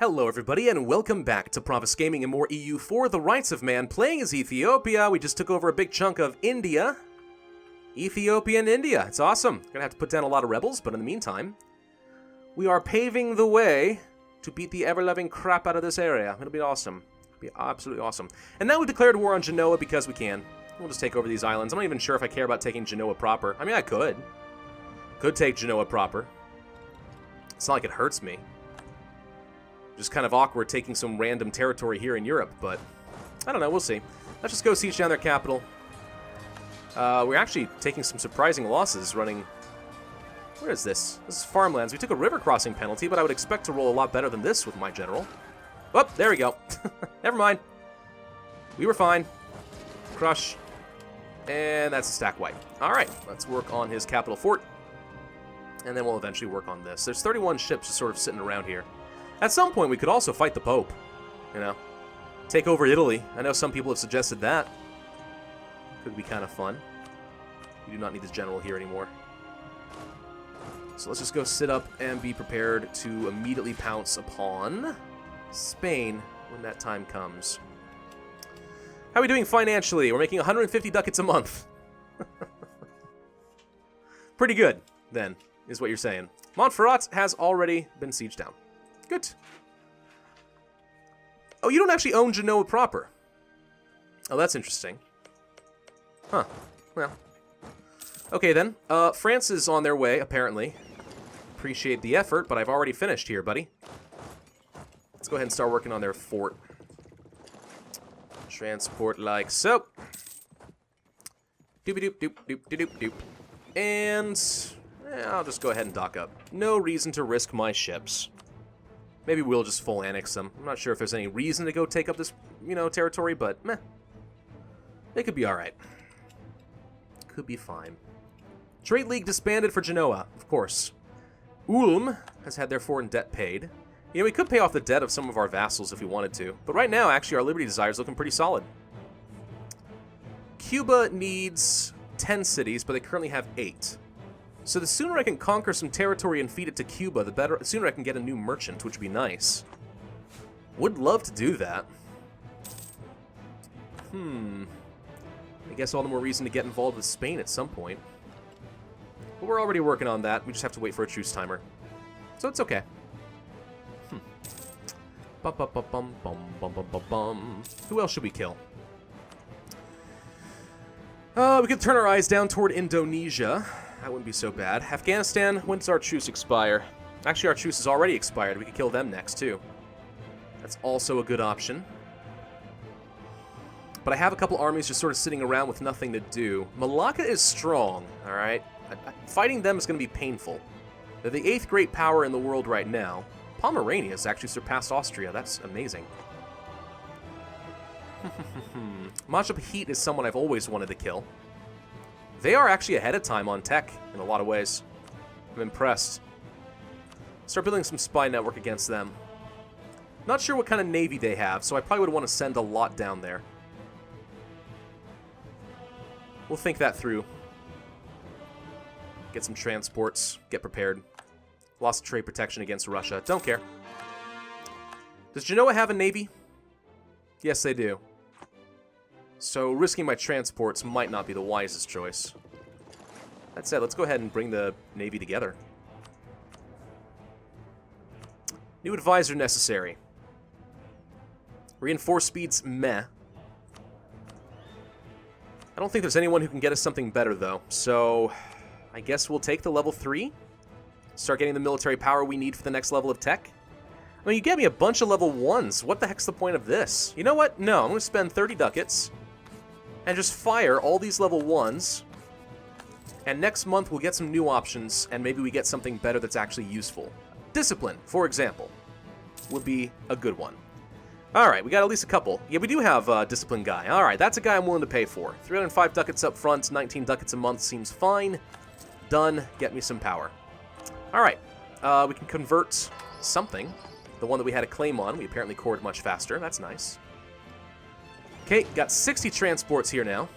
Hello everybody and welcome back to Pravus Gaming and more EU for the Rights of Man. Playing as Ethiopia, we just took over a big chunk of India. Ethiopia and India, it's awesome. Gonna have to put down a lot of rebels, but in the meantime, we are paving the way to beat the ever-loving crap out of this area. It'll be awesome. It'll be absolutely awesome. And now we've declared war on Genoa because we can. We'll just take over these islands. I'm not even sure if I care about taking Genoa proper. I mean, I could. Could take Genoa proper. It's not like it hurts me. Just kind of awkward taking some random territory here in Europe, but I don't know, we'll see. Let's just go siege down their capital. We're actually taking some surprising losses running... Where is this? This is farmlands. We took a river crossing penalty, but I would expect to roll a lot better than this with my general. Oh, there we go. Never mind. We were fine. Crush. And that's a stack wipe. Alright, let's work on his capital fort. And then we'll eventually work on this. There's 31 ships just sort of sitting around here. At some point, we could also fight the Pope, you know. Take over Italy. I know some people have suggested that. Could be kind of fun. We do not need this general here anymore. So let's just go sit up and be prepared to immediately pounce upon Spain when that time comes. How are we doing financially? We're making 150 ducats a month. Pretty good, then, is what you're saying. Montferrat has already been sieged down. Good. Oh, you don't actually own Genoa proper. Oh, that's interesting. Huh. Well. Okay, then. France is on their way, apparently. Appreciate the effort, but I've already finished here, buddy. Let's go ahead and start working on their fort. Transport like so. Doop-a-doop-doop-doop-doop-doop. And... I'll just go ahead and dock up. No reason to risk my ships. Maybe we'll just full annex them. I'm not sure if there's any reason to go take up this, you know, territory, but meh. They could be alright. Could be fine. Trade League disbanded for Genoa, of course. Ulm has had their foreign debt paid. You know, we could pay off the debt of some of our vassals if we wanted to. But right now, actually, our Liberty Desire is looking pretty solid. Cuba needs 10 cities, but they currently have 8. So the sooner I can conquer some territory and feed it to Cuba, the better. The sooner I can get a new merchant, which would be nice. Would love to do that. I guess all the more reason to get involved with Spain at some point. But we're already working on that. We just have to wait for a truce timer. So it's okay. Who else should we kill? We could turn our eyes down toward Indonesia. That wouldn't be so bad. Afghanistan, when does our truce expire? Actually, our truce has already expired. We could kill them next, too. That's also a good option. But I have a couple armies just sort of sitting around with nothing to do. Malacca is strong, alright? Fighting them is going to be painful. They're the 8th great power in the world right now. Pomerania has actually surpassed Austria. That's amazing. Majapahit is someone I've always wanted to kill. They are actually ahead of time on tech in a lot of ways. I'm impressed. Start building some spy network against them. Not sure what kind of navy they have, so I probably would want to send a lot down there. We'll think that through. Get some transports. Get prepared. Lost trade protection against Russia. Don't care. Does Genoa have a navy? Yes, they do. So risking my transports might not be the wisest choice. That said, let's go ahead and bring the navy together. New advisor necessary. Reinforced speeds, meh. I don't think there's anyone who can get us something better, though. So I guess we'll take the level 3. Start getting the military power we need for the next level of tech. I mean, you get me a bunch of level 1s. What the heck's the point of this? You know what? No, I'm going to spend 30 ducats. And just fire all these level 1s. And next month we'll get some new options, and maybe we get something better that's actually useful. Discipline, for example, would be a good one. Alright, we got at least a couple. Yeah, we do have a Discipline guy. Alright, that's a guy I'm willing to pay for. 305 ducats up front, 19 ducats a month seems fine. Done. Get me some power. Alright, we can convert something. The one that we had a claim on, we apparently cored much faster. That's nice. Okay, got 60 transports here now.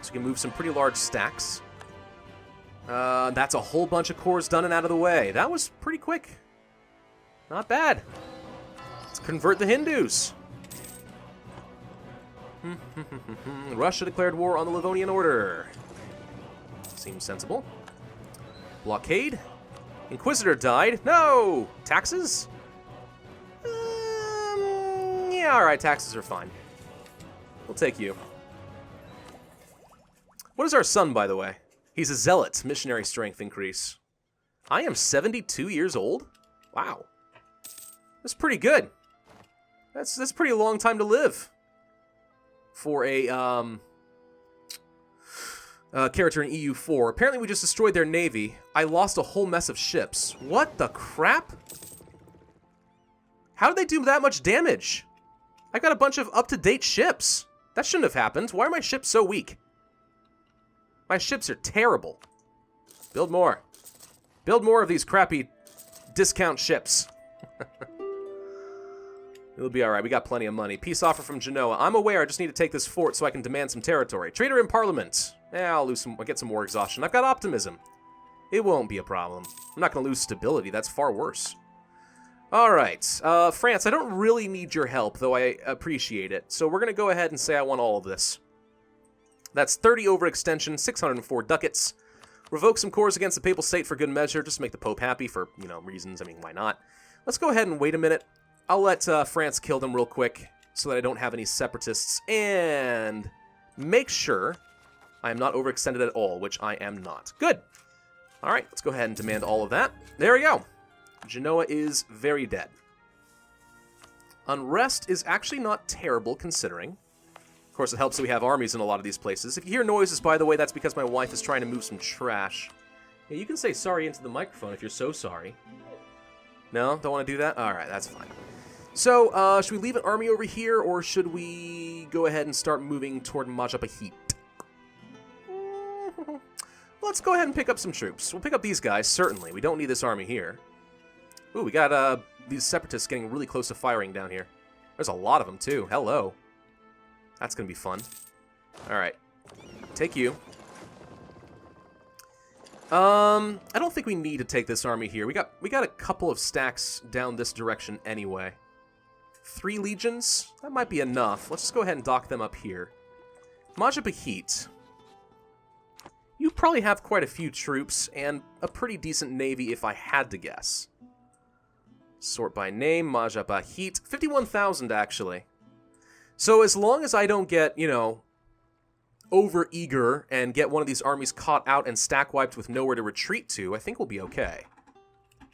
So we can move some pretty large stacks. That's a whole bunch of cores done and out of the way. That was pretty quick. Not bad. Let's convert the Hindus. Russia declared war on the Livonian Order. Seems sensible. Blockade. Inquisitor died. No! Taxes? Yeah, alright, taxes are fine. We'll take you. What is our son, by the way? He's a zealot. Missionary strength increase. I am 72 years old? Wow. That's pretty good. That's a pretty long time to live. For a, character in EU4. Apparently we just destroyed their navy. I lost a whole mess of ships. What the crap? How did they do that much damage? I got a bunch of up-to-date ships. That shouldn't have happened. Why are my ships so weak? My ships are terrible. Build more. Build more of these crappy discount ships. It'll be alright. We got plenty of money. Peace offer from Genoa. I'm aware I just need to take this fort so I can demand some territory. Trader in Parliament. I'll get some more exhaustion. I've got optimism. It won't be a problem. I'm not going to lose stability. That's far worse. Alright. France, I don't really need your help, though I appreciate it. So we're going to go ahead and say I want all of this. That's 30 overextension, 604 ducats. Revoke some cores against the Papal State for good measure, just to make the Pope happy for, reasons. I mean, why not? Let's go ahead and wait a minute. I'll let France kill them real quick so that I don't have any separatists. And make sure I am not overextended at all, which I am not. Good. All right, let's go ahead and demand all of that. There we go. Genoa is very dead. Unrest is actually not terrible, considering. Of course, it helps that we have armies in a lot of these places. If you hear noises, by the way, that's because my wife is trying to move some trash. Yeah, you can say sorry into the microphone if you're so sorry. No? Don't want to do that? All right, that's fine. So, should we leave an army over here, or should we go ahead and start moving toward Majapahit? Let's go ahead and pick up some troops. We'll pick up these guys, certainly. We don't need this army here. Ooh, we got these separatists getting really close to firing down here. There's a lot of them, too. Hello. That's going to be fun. Alright. Take you. I don't think we need to take this army here. We got a couple of stacks down this direction anyway. 3 legions? That might be enough. Let's just go ahead and dock them up here. Majapahit. You probably have quite a few troops and a pretty decent navy if I had to guess. Sort by name, Majapahit. 51,000 actually. So as long as I don't get, over-eager and get one of these armies caught out and stack-wiped with nowhere to retreat to, I think we'll be okay.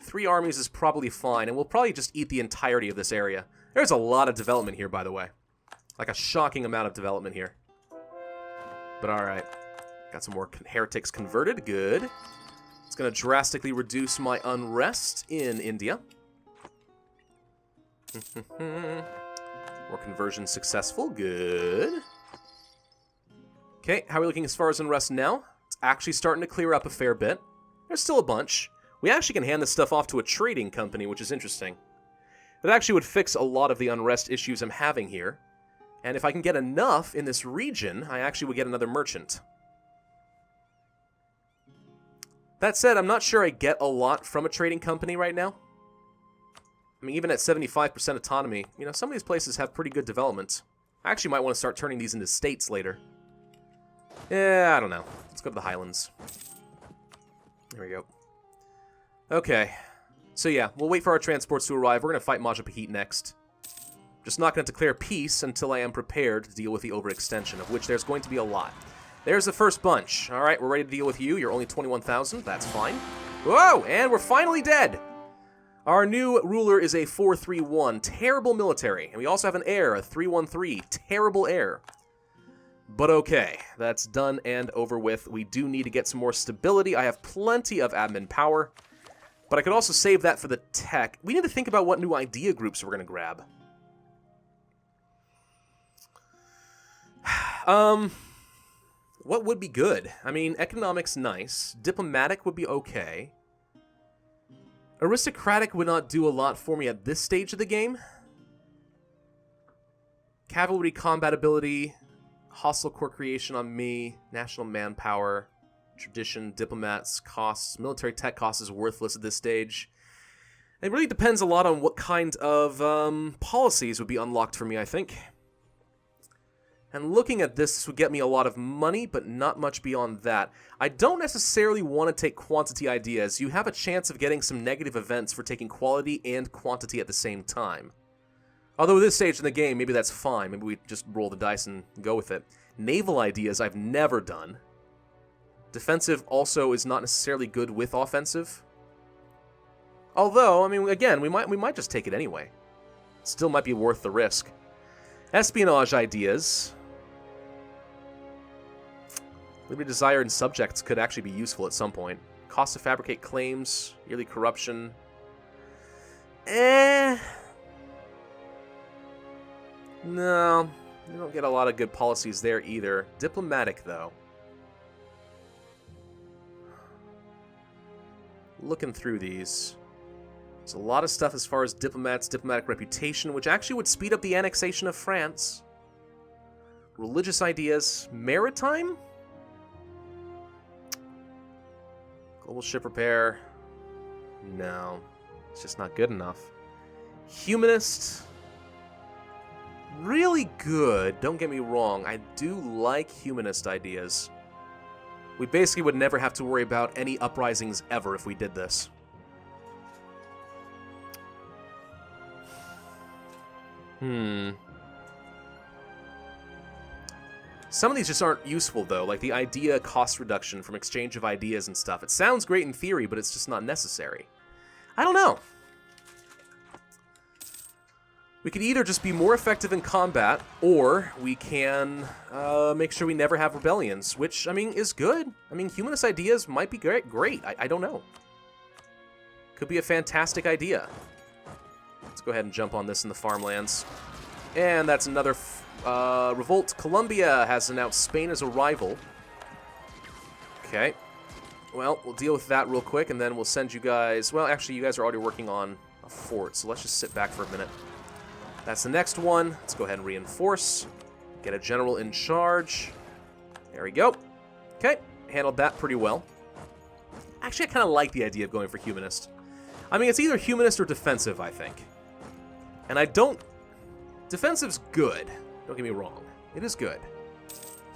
3 armies is probably fine, and we'll probably just eat the entirety of this area. There's a lot of development here, by the way. Like a shocking amount of development here. But alright. Got some more heretics converted. Good. It's going to drastically reduce my unrest in India. More conversions successful. Good. Okay, how are we looking as far as unrest now? It's actually starting to clear up a fair bit. There's still a bunch. We actually can hand this stuff off to a trading company, which is interesting. That actually would fix a lot of the unrest issues I'm having here. And if I can get enough in this region, I actually would get another merchant. That said, I'm not sure I get a lot from a trading company right now. I mean, even at 75% autonomy, some of these places have pretty good development. I actually might want to start turning these into states later. Yeah, I don't know. Let's go to the Highlands. There we go. Okay. So yeah, we'll wait for our transports to arrive. We're going to fight Majapahit next. Just not going to declare peace until I am prepared to deal with the overextension, of which there's going to be a lot. There's the first bunch. All right, we're ready to deal with you. You're only 21,000. That's fine. Whoa, and we're finally dead. Our new ruler is a 431. Terrible military. And we also have an heir, a 313. Terrible heir. But okay, that's done and over with. We do need to get some more stability. I have plenty of admin power. But I could also save that for the tech. We need to think about what new idea groups we're going to grab. What would be good? I mean, economics, nice. Diplomatic would be okay. Aristocratic would not do a lot for me at this stage of the game. Cavalry combat ability, hostile core creation on me, national manpower, tradition, diplomats, costs, military tech cost is worthless at this stage. It really depends a lot on what kind of policies would be unlocked for me, I think. And looking at this would get me a lot of money, but not much beyond that. I don't necessarily want to take quantity ideas. You have a chance of getting some negative events for taking quality and quantity at the same time. Although at this stage in the game, maybe that's fine. Maybe we just roll the dice and go with it. Naval ideas I've never done. Defensive also is not necessarily good with offensive. Although, I mean, again, we might just take it anyway. Still might be worth the risk. Espionage ideas. Liberty Desire and Subjects could actually be useful at some point. Cost to fabricate claims. Yearly corruption. No. You don't get a lot of good policies there either. Diplomatic, though. Looking through these. There's a lot of stuff as far as diplomats, diplomatic reputation, which actually would speed up the annexation of France. Religious ideas. Maritime? Global ship repair. No. It's just not good enough. Humanist. Really good. Don't get me wrong. I do like humanist ideas. We basically would never have to worry about any uprisings ever if we did this. Some of these just aren't useful, though, like the idea cost reduction from exchange of ideas and stuff. It sounds great in theory, but it's just not necessary. I don't know. We could either just be more effective in combat, or we can make sure we never have rebellions, which, I mean, is good. I mean, humanist ideas might be great. I don't know. Could be a fantastic idea. Let's go ahead and jump on this in the farmlands. And that's another revolt. Colombia has announced Spain as a rival. Okay. Well, we'll deal with that real quick, and then we'll send you guys... Well, actually, you guys are already working on a fort, so let's just sit back for a minute. That's the next one. Let's go ahead and reinforce. Get a general in charge. There we go. Okay. Handled that pretty well. Actually, I kind of like the idea of going for humanist. I mean, it's either humanist or defensive, I think. And I don't... Defensive's good. Don't get me wrong. It is good.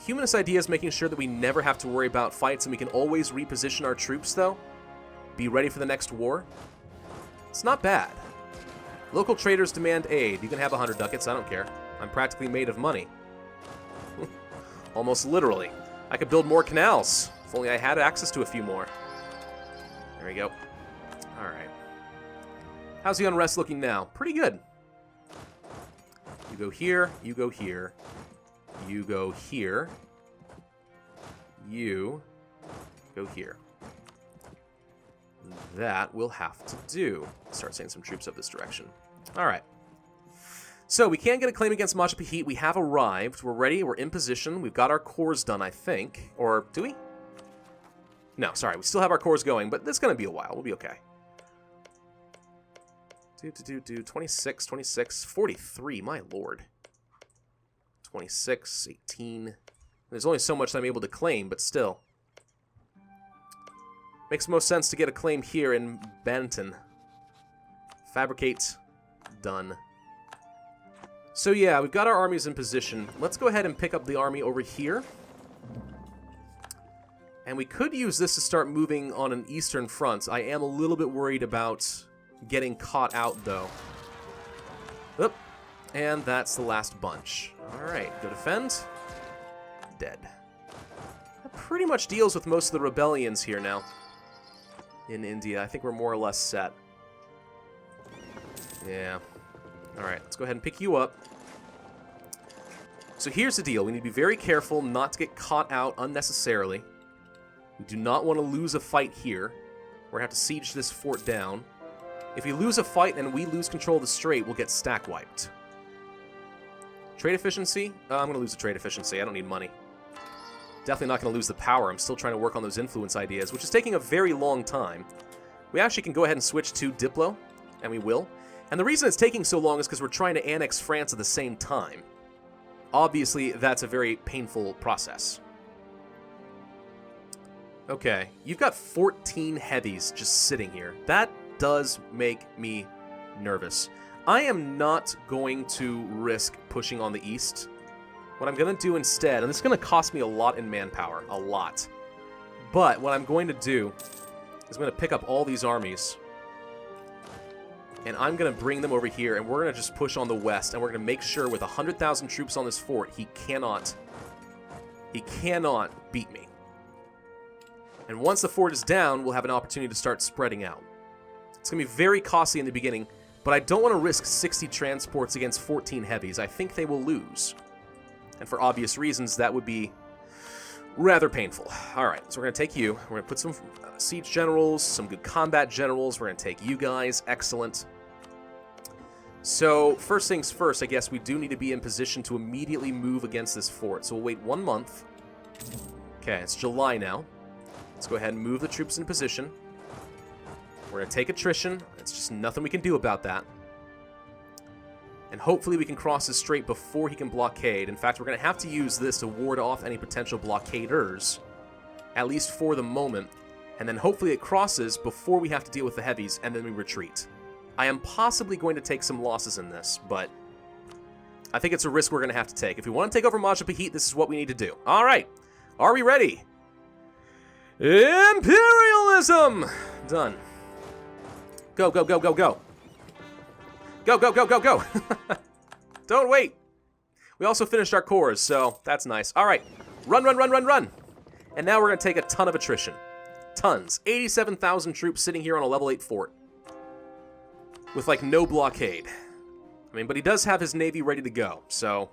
Humanist idea is making sure that we never have to worry about fights and we can always reposition our troops, though. Be ready for the next war. It's not bad. Local traders demand aid. You can have 100 ducats, I don't care. I'm practically made of money. Almost literally. I could build more canals. If only I had access to a few more. There we go. Alright. How's the unrest looking now? Pretty good. You go here, you go here, you go here, you go here. That we'll have to do. Start sending some troops up this direction. Alright. So, we can get a claim against Machu Picchu. We have arrived. We're ready. We're in position. We've got our cores done, I think. Or, do we? No, sorry. We still have our cores going, but it's going to be a while. We'll be okay. 26, 26, 43, my lord. 26, 18. There's only so much I'm able to claim, but still. Makes most sense to get a claim here in Banton. Fabricate. Done. So yeah, we've got our armies in position. Let's go ahead and pick up the army over here. And we could use this to start moving on an eastern front. I am a little bit worried about getting caught out, though. Oop. And that's the last bunch. Alright, go defend. Dead. That pretty much deals with most of the rebellions here now. In India. I think we're more or less set. Yeah. Alright, let's go ahead and pick you up. So here's the deal. We need to be very careful not to get caught out unnecessarily. We do not want to lose a fight here. We're going to have to siege this fort down. If we lose a fight and we lose control of the strait, we'll get stack wiped. Trade efficiency? I'm going to lose the trade efficiency. I don't need money. Definitely not going to lose the power. I'm still trying to work on those influence ideas, which is taking a very long time. We actually can go ahead and switch to Diplo, and we will. And the reason it's taking so long is because we're trying to annex France at the same time. Obviously, that's a very painful process. Okay, you've got 14 heavies just sitting here. That does make me nervous. I am not going to risk pushing on the east. What I'm going to do instead, and this is going to cost me a lot in manpower, a lot. But what I'm going to do is I'm going to pick up all these armies, and I'm going to bring them over here, and we're going to just push on the west, and we're going to make sure with 100,000 troops on this fort, he cannot beat me. And once the fort is down, we'll have an opportunity to start spreading out. It's going to be very costly in the beginning, but I don't want to risk 60 transports against 14 heavies. I think they will lose. And for obvious reasons, that would be rather painful. Alright, so we're going to take you. We're going to put some siege generals, some good combat generals. We're going to take you guys. Excellent. So, first things first, I guess we do need to be in position to immediately move against this fort. So we'll wait 1 month. Okay, it's July now. Let's go ahead and move the troops in position. We're going to take attrition. It's just nothing we can do about that. And hopefully we can cross this strait before he can blockade. In fact, we're going to have to use this to ward off any potential blockaders, at least for the moment. And then hopefully it crosses before we have to deal with the heavies, and then we retreat. I am possibly going to take some losses in this, but I think it's a risk we're going to have to take. If we want to take over Majapahit, this is what we need to do. All right. Are we ready? Imperialism! Done. Go, go, go, go, go. Go, go, go, go, go. Don't wait. We also finished our cores, so that's nice. All right. Run, run, run, run, run. And now we're going to take a ton of attrition. Tons. 87,000 troops sitting here on a level 8 fort. With, like, no blockade. I mean, but he does have his navy ready to go, so...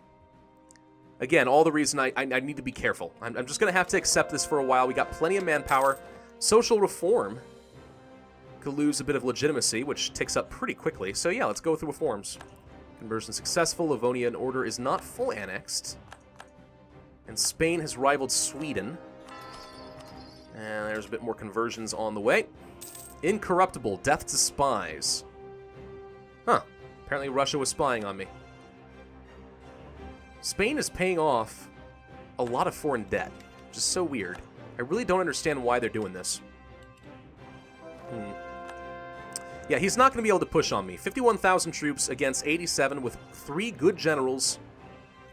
Again, all the reason I need to be careful. I'm just going to have to accept this for a while. We got plenty of manpower. Social reform could lose a bit of legitimacy, which ticks up pretty quickly. So yeah, let's go through reforms. Conversion successful. Livonia in order is not full annexed. And Spain has rivaled Sweden. And there's a bit more conversions on the way. Incorruptible. Death to spies. Huh. Apparently Russia was spying on me. Spain is paying off a lot of foreign debt, which is so weird. I really don't understand why they're doing this. Yeah, he's not going to be able to push on me. 51,000 troops against 87 with 3 good generals,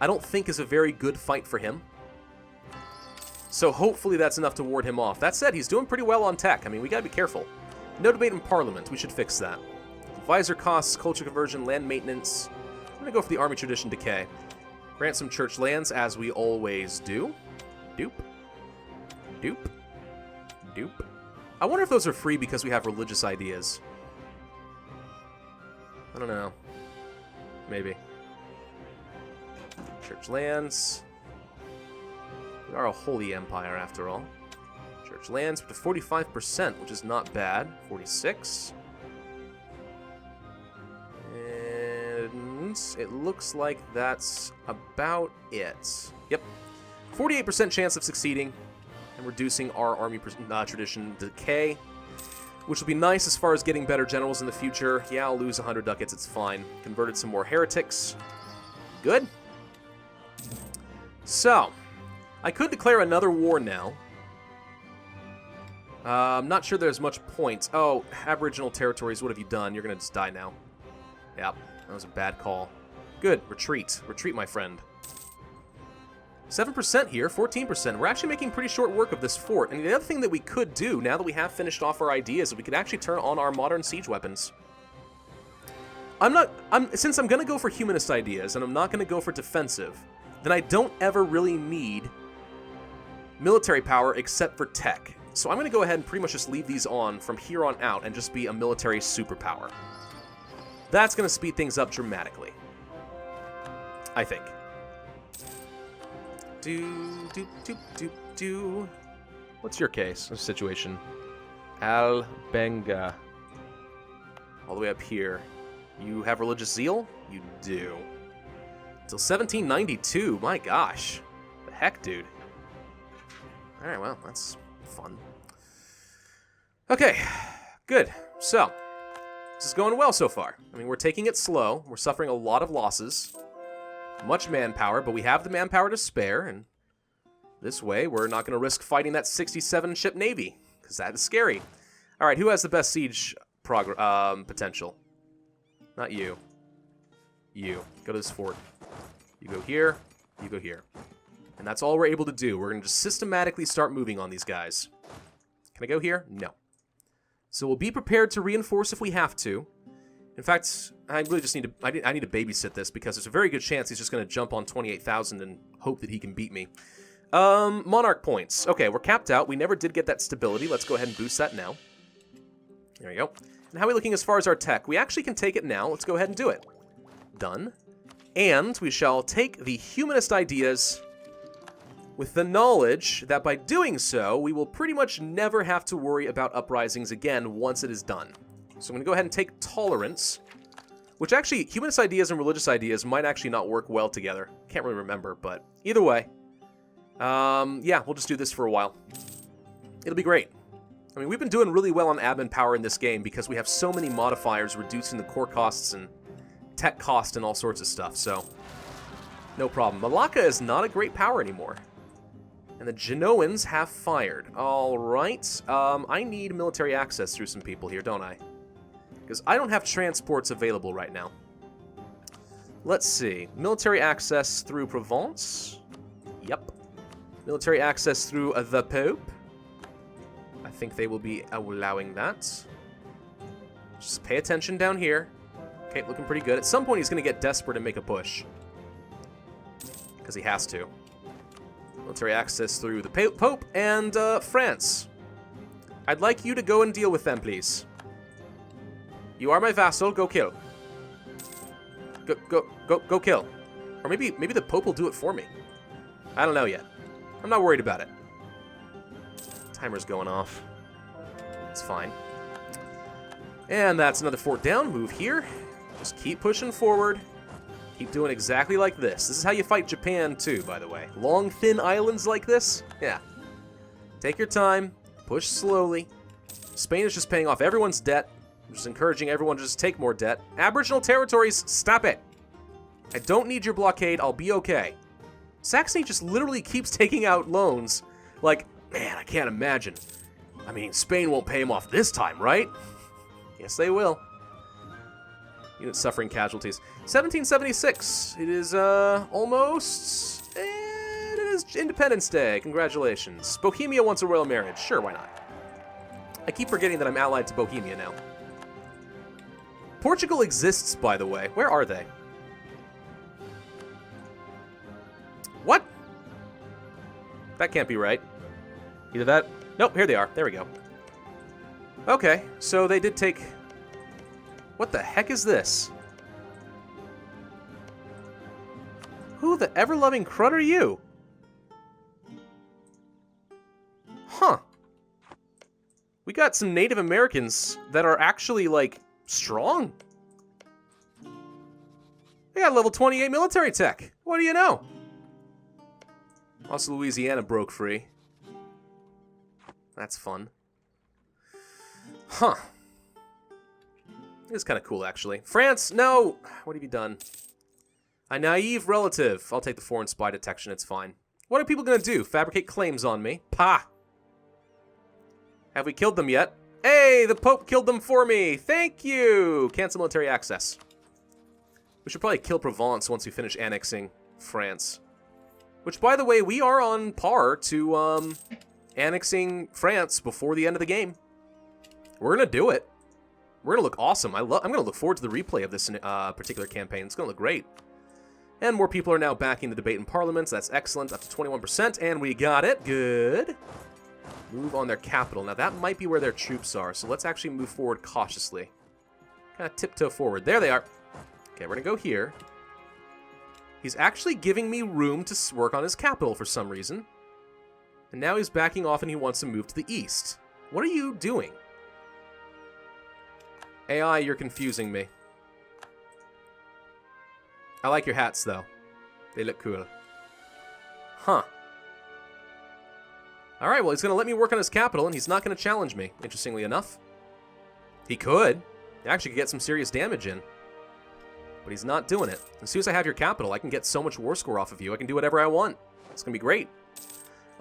I don't think is a very good fight for him. So hopefully that's enough to ward him off. That said, he's doing pretty well on tech. I mean, we got to be careful. No debate in Parliament. We should fix that. Advisor costs, culture conversion, land maintenance. I'm going to go for the army tradition decay. Grant some church lands, as we always do. Doop. Doop. Doop. I wonder if those are free because we have religious ideas. I don't know. Maybe. Church lands. We are a holy empire, after all. Church lands up to 45%, which is not bad. 46. It looks like that's about it. Yep. 48% chance of succeeding and reducing our army tradition decay, which will be nice as far as getting better generals in the future. Yeah, I'll lose 100 ducats. It's fine. Converted some more heretics. Good. So, I could declare another war now. I'm not sure there's much point. Oh, Aboriginal territories, what have you done? You're going to just die now. Yep. That was a bad call. Good. Retreat. Retreat, my friend. 7% here, 14%. We're actually making pretty short work of this fort. And the other thing that we could do, now that we have finished off our ideas, is we could actually turn on our modern siege weapons. Since I'm going to go for humanist ideas, and I'm not going to go for defensive, then I don't ever really need military power except for tech. So I'm going to go ahead and pretty much just leave these on from here on out and just be a military superpower. That's going to speed things up dramatically. I think. What's your case? What's the situation? Albenga. All the way up here. You have religious zeal? You do. Until 1792. My gosh. The heck, dude. Alright, well, that's fun. Okay. Good. So, this is going well so far. I mean, we're taking it slow. We're suffering a lot of losses. Much manpower, but we have the manpower to spare, and this way we're not going to risk fighting that 67-ship navy, because that is scary. All right, who has the best siege potential. Not you. You. Go to this fort. You go here. You go here. And that's all we're able to do. We're going to just systematically start moving on these guys. Can I go here? No. So we'll be prepared to reinforce if we have to. In fact, I really just need to... I need to babysit this because there's a very good chance he's just going to jump on 28,000 and hope that he can beat me. Monarch points. Okay, we're capped out. We never did get that stability. Let's go ahead and boost that now. There we go. And how are we looking as far as our tech? We actually can take it now. Let's go ahead and do it. Done. And we shall take the humanist ideas with the knowledge that by doing so, we will pretty much never have to worry about uprisings again once it is done. So I'm going to go ahead and take tolerance, which actually, humanist ideas and religious ideas might actually not work well together. Can't really remember, but either way. Yeah, we'll just do this for a while. It'll be great. I mean, we've been doing really well on admin power in this game because we have so many modifiers reducing the core costs and tech cost and all sorts of stuff, so no problem. Malacca is not a great power anymore. And the Genoans have fired. All right. I need military access through some people here, don't I? Because I don't have transports available right now. Let's see. Military access through Provence. Yep. Military access through the Pope. I think they will be allowing that. Just pay attention down here. Okay, looking pretty good. At some point, he's going to get desperate and make a push. Because he has to. Military access through the Pope and France. I'd like you to go and deal with them, please. You are my vassal. Go kill. Go kill. Or maybe the Pope will do it for me. I don't know yet. I'm not worried about it. Timer's going off. It's fine. And that's another fort down. Move here. Just keep pushing forward. Keep doing exactly like this. This is how you fight Japan, too, by the way. Long, thin islands like this? Yeah. Take your time. Push slowly. Spain is just paying off everyone's debt. I'm just encouraging everyone to just take more debt. Aboriginal territories, stop it. I don't need your blockade. I'll be okay. Saxony just literally keeps taking out loans. Like, man, I can't imagine. I mean, Spain won't pay him off this time, right? Yes, they will. Unit suffering casualties. 1776. It is, almost... And it is Independence Day. Congratulations. Bohemia wants a royal marriage. Sure, why not? I keep forgetting that I'm allied to Bohemia now. Portugal exists, by the way. Where are they? What? That can't be right. Either that... Nope, here they are. There we go. Okay, so they did take... What the heck is this? Who the ever-loving crud are you? Huh. We got some Native Americans that are actually, like, strong. They got level 28 military tech. What do you know? Also, Louisiana broke free. That's fun. Huh. It's kind of cool, actually. France, no! What have you done? A naive relative. I'll take the foreign spy detection, it's fine. What are people gonna do? Fabricate claims on me? Pah! Have we killed them yet? Hey, the Pope killed them for me! Thank you! Cancel military access. We should probably kill Provence once we finish annexing France. Which, by the way, we are on par to, annexing France before the end of the game. We're gonna do it. We're gonna look awesome. I'm gonna look forward to the replay of this particular campaign. It's gonna look great. And more people are now backing the debate in Parliament, so that's excellent. Up to 21%, and we got it. Good. Move on their capital. Now, that might be where their troops are, so let's actually move forward cautiously. Kind of tiptoe forward. There they are. Okay, we're gonna go here. He's actually giving me room to work on his capital for some reason. And now he's backing off and he wants to move to the east. What are you doing? AI, you're confusing me. I like your hats, though. They look cool. Huh. Alright, well, he's going to let me work on his capital, and he's not going to challenge me, interestingly enough. He could. He actually could get some serious damage in. But he's not doing it. As soon as I have your capital, I can get so much war score off of you. I can do whatever I want. It's going to be great.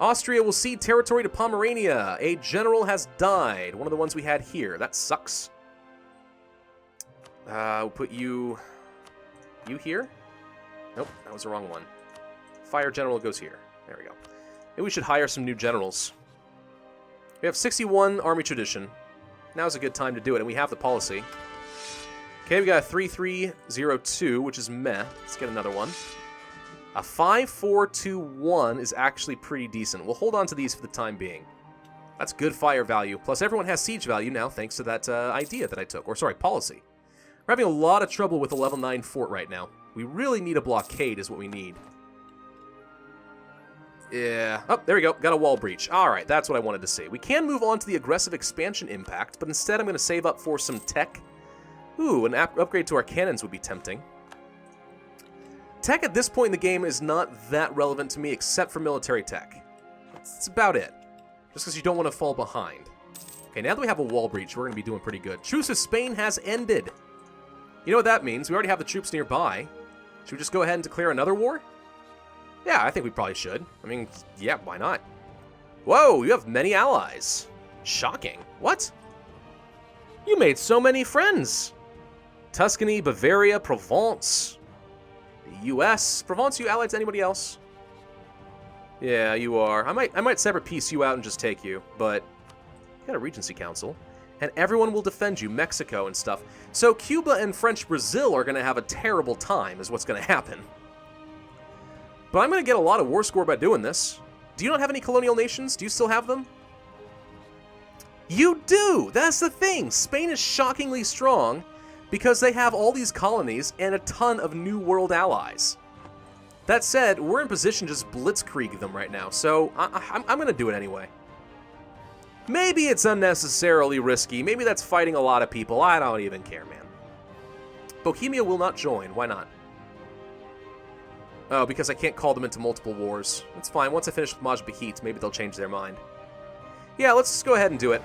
Austria will cede territory to Pomerania. A general has died. One of the ones we had here. That sucks. We'll put you here? Nope, that was the wrong one. Fire general goes here. There we go. Maybe we should hire some new generals. We have 61 army tradition. Now's a good time to do it, and we have the policy. Okay, we got a 3302, which is meh. Let's get another one. A 5421 is actually pretty decent. We'll hold on to these for the time being. That's good fire value. Plus, everyone has siege value now, thanks to that idea that I took. Or, sorry, policy. We're having a lot of trouble with a level 9 fort right now. We really need a blockade is what we need. Yeah. Oh, there we go. Got a wall breach. Alright, that's what I wanted to see. We can move on to the aggressive expansion impact, but instead I'm going to save up for some tech. Ooh, an upgrade to our cannons would be tempting. Tech at this point in the game is not that relevant to me except for military tech. That's about it. Just because you don't want to fall behind. Okay, now that we have a wall breach, we're going to be doing pretty good. Truce with Spain has ended. You know what that means? We already have the troops nearby. Should we just go ahead and declare another war? Yeah, I think we probably should. I mean, yeah, why not? Whoa, you have many allies. Shocking. What? You made so many friends. Tuscany, Bavaria, Provence, the U.S. Provence, you allied to anybody else? Yeah, you are. I might separate piece you out and just take you, but you got a Regency Council, and everyone will defend you, Mexico and stuff. So Cuba and French Brazil are going to have a terrible time, is what's going to happen. But I'm going to get a lot of war score by doing this. Do you not have any colonial nations? Do you still have them? You do! That's the thing! Spain is shockingly strong because they have all these colonies and a ton of New World allies. That said, we're in position to just blitzkrieg them right now, so I'm going to do it anyway. Maybe it's unnecessarily risky. Maybe that's fighting a lot of people. I don't even care, man. Bohemia will not join. Why not? Oh, because I can't call them into multiple wars. That's fine. Once I finish with Majapahit, maybe they'll change their mind. Yeah, let's just go ahead and do it.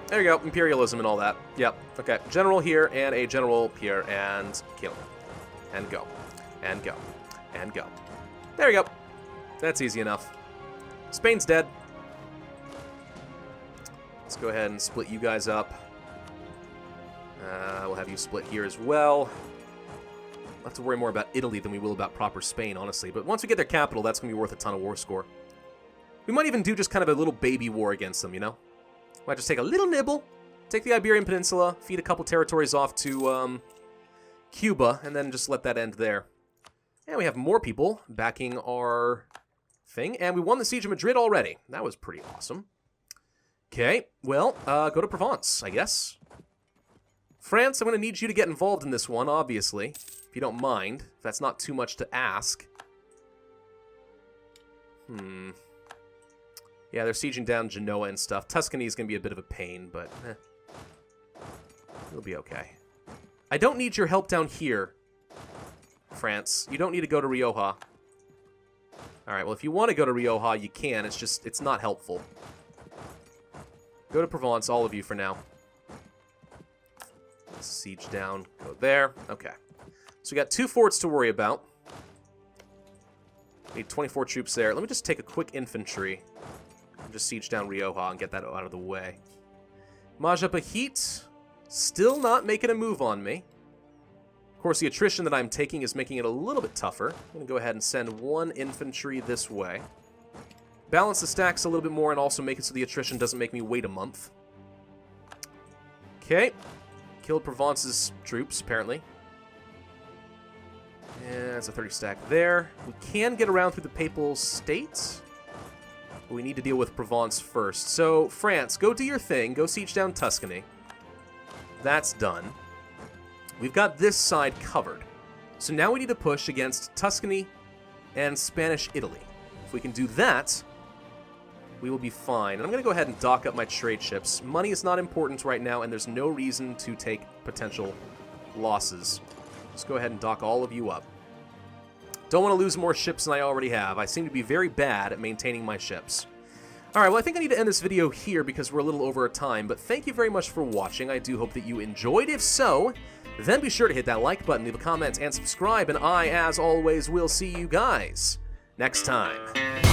There you go. Imperialism and all that. Yep. Okay. General here and a general here and kill him. And go. And go. And go. There we go. That's easy enough. Spain's dead. Let's go ahead and split you guys up. We'll have you split here as well. We'll have to worry more about Italy than we will about proper Spain, honestly. But once we get their capital, that's going to be worth a ton of war score. We might even do just kind of a little baby war against them, you know? Might just take a little nibble, take the Iberian Peninsula, feed a couple territories off to Cuba, and then just let that end there. And we have more people backing our thing, and we won the Siege of Madrid already. That was pretty awesome. Okay, well, go to Provence, I guess. France, I'm going to need you to get involved in this one, obviously, if you don't mind. If that's not too much to ask. Yeah, they're sieging down Genoa and stuff. Tuscany is going to be a bit of a pain, but it'll be okay. I don't need your help down here, France. You don't need to go to Rioja. Alright, well, if you want to go to Rioja, you can. It's just, it's not helpful. Go to Provence, all of you, for now. Siege down. Go there. Okay. So we got 2 forts to worry about. Need 24 troops there. Let me just take a quick infantry. And just siege down Rioja and get that out of the way. Majapahit, still not making a move on me. Of course, the attrition that I'm taking is making it a little bit tougher. I'm going to go ahead and send 1 infantry this way. Balance the stacks a little bit more and also make it so the attrition doesn't make me wait a month. Okay. Killed Provence's troops, apparently. Yeah, that's a 30 stack there. We can get around through the Papal States. But we need to deal with Provence first. So, France, go do your thing. Go siege down Tuscany. That's done. We've got this side covered. So now we need to push against Tuscany and Spanish Italy. If we can do that, we will be fine. And I'm going to go ahead and dock up my trade ships. Money is not important right now, and there's no reason to take potential losses. Just go ahead and dock all of you up. Don't want to lose more ships than I already have. I seem to be very bad at maintaining my ships. Alright, well, I think I need to end this video here because we're a little over our time, but thank you very much for watching. I do hope that you enjoyed. If so, then be sure to hit that like button, leave a comment, and subscribe, and I, as always, will see you guys next time.